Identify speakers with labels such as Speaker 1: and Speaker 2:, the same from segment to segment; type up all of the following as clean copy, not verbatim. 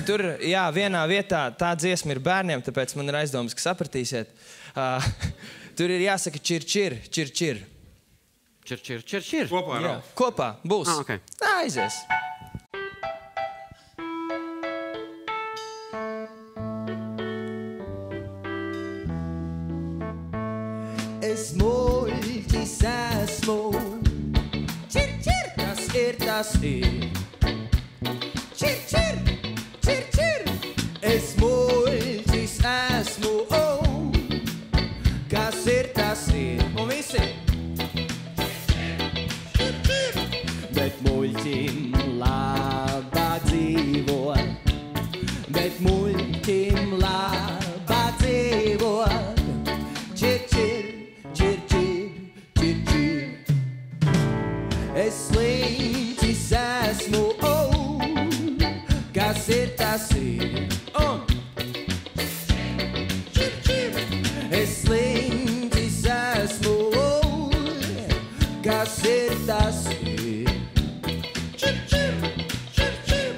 Speaker 1: Tur, jā, vienā vietā tā dziesma ir bērniem, tāpēc man ir aizdomas, ka sapratīsiet. Tur ir jāsaka čir, čir, čir, čir.
Speaker 2: Čir, čir, čir, čir.
Speaker 3: Kopā,
Speaker 1: Jā, kopā, būs.
Speaker 2: Okay.
Speaker 1: Tā aizies. Es muļķis esmu. Čir, čir, kas ir, tas ir. Čir, čir, čir, čir. Es muļķis esmu. Kas ir, tas ir. Un visi. Čir, čir. Bet muļķim labāk dzīvot. Bet muļķim labāk dzīvot. Čir, čir. Čir, čir, čir, čir. Es sliņķis esmu, kas ir, tas ir. Čir, čir. Es sliņķis esmu, kas ir, tas ir. Čir, čir, čir, čir.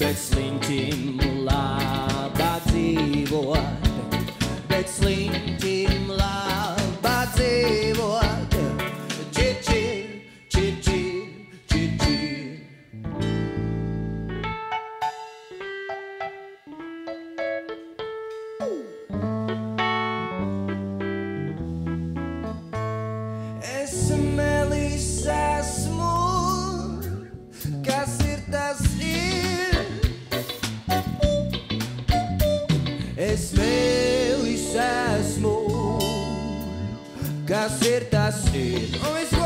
Speaker 1: Bet sliņķim labāk dzīvot, bet sliņķim labāk dzīvot. Čir, čir, čir, čir, čir, čir. Es melis esmu, kas ir, tas ir. Es melis esmu, kas ir, tas ir. Un visu